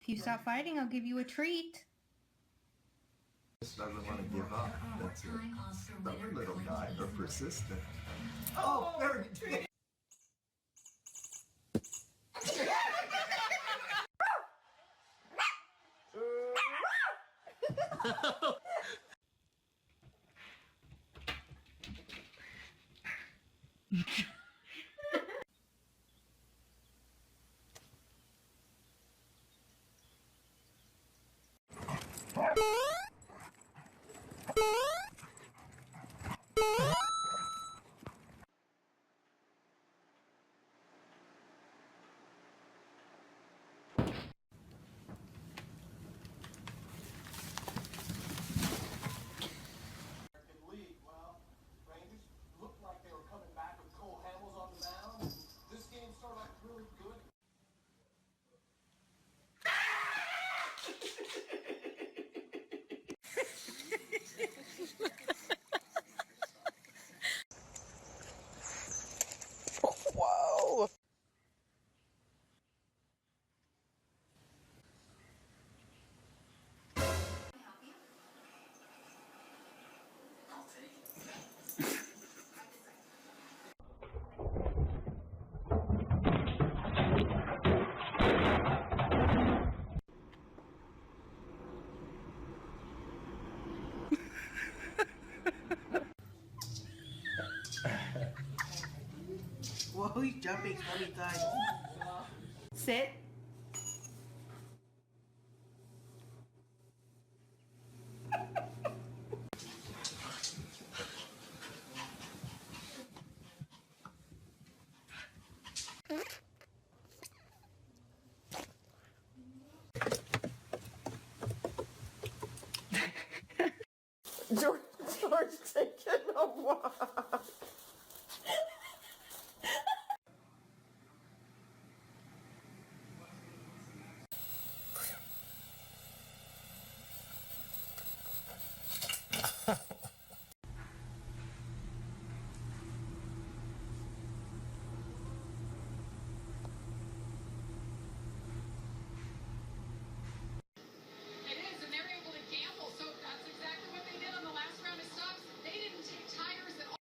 If you stop fighting, I'll give you a treat. Just doesn't want to give up. That's it. Stubborn little guy, or persistent. Oh, very good. League. Well, Rangers looked like they were coming back with Cole Hamels on the mound. This game started off really good. Whoa! Whoa, he's jumping so many times. Sit. George taking a walk. It is, and they're able to gamble. So that's exactly what they did on the last round of subs. They didn't take tires at all.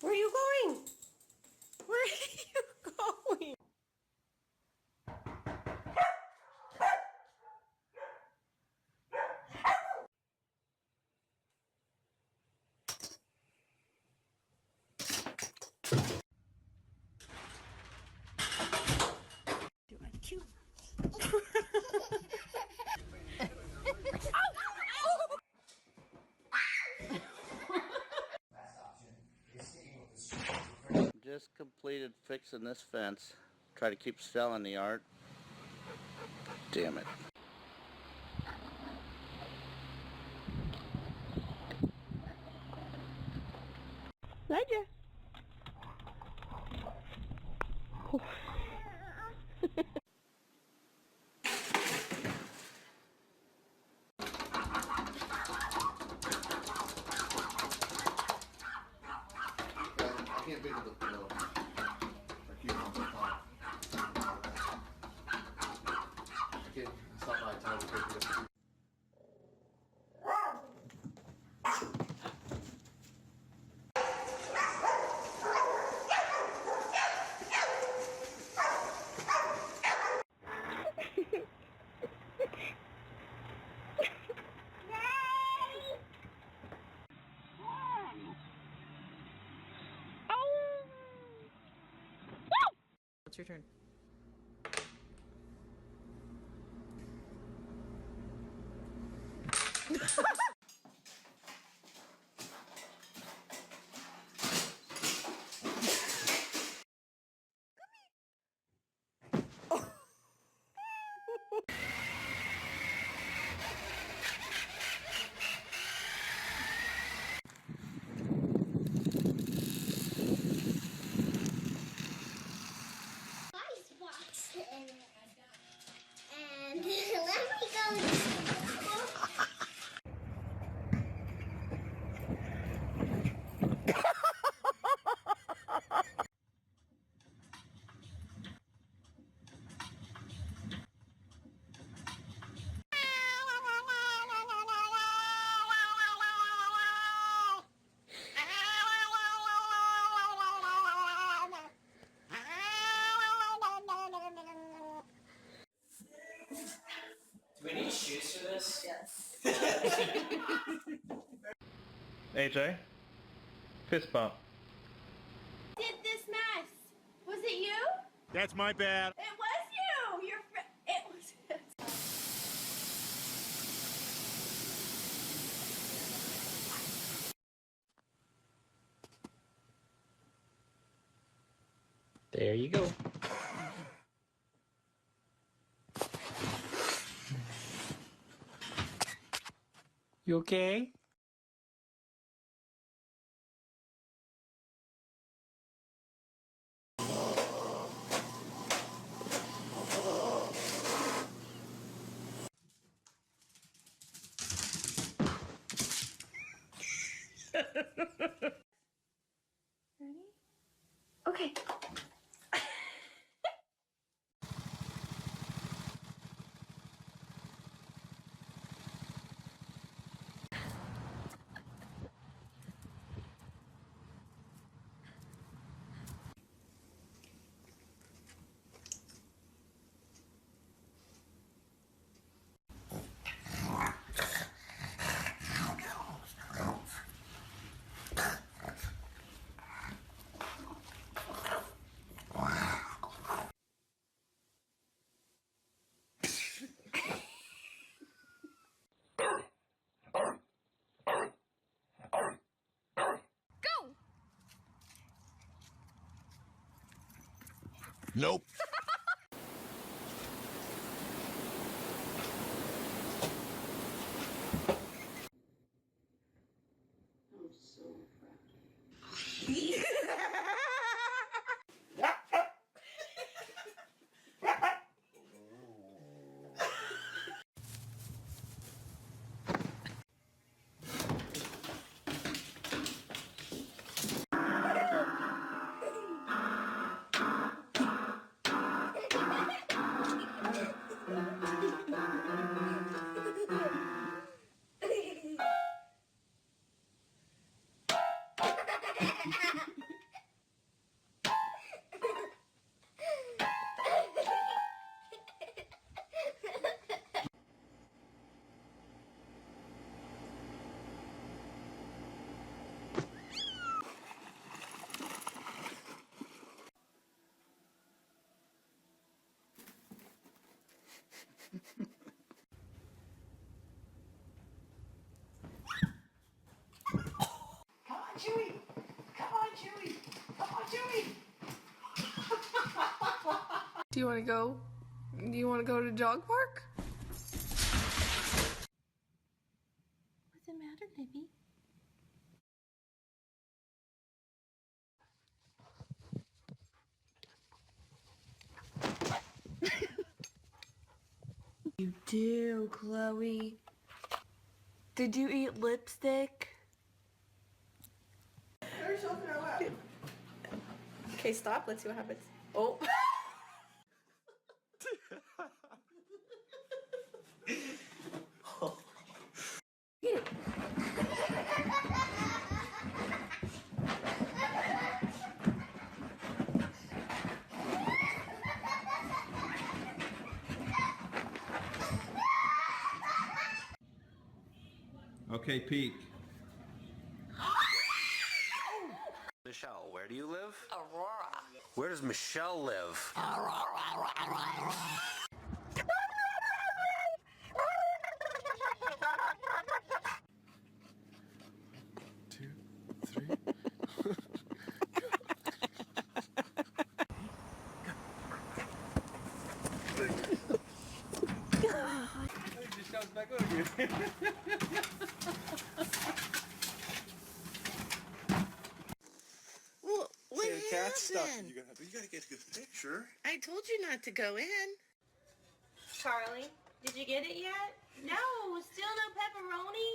Where are you going? Where are you going? Just completed fixing this fence. Try to keep selling the art. Damn it. Elijah. I can't beat the pillow. I keep on the top. I can't stop my time to pick it up. It's your turn. Icebox in it. And let me go. Do we need shoes for this? AJ, fist bump. Did this mess? Was it you? That's my bad. It was you. It was. There you go. You okay? Okay. Nope. Chewy! Come on, Chewy! Come on, Chewy! Do you want to go? Do you want to go to dog park? What's the matter, Libby? You do, Chloe. Did you eat lipstick? There's something in our lap. Okay, stop. Let's see what happens. Oh. Okay, peek. Michelle, where do you live? Aurora. Where does Michelle live? it's back on again. Well, what The cat's stuck. happened? You gotta get a good picture. I told you not to go in. Charlie, did you get it yet? No, still no pepperoni?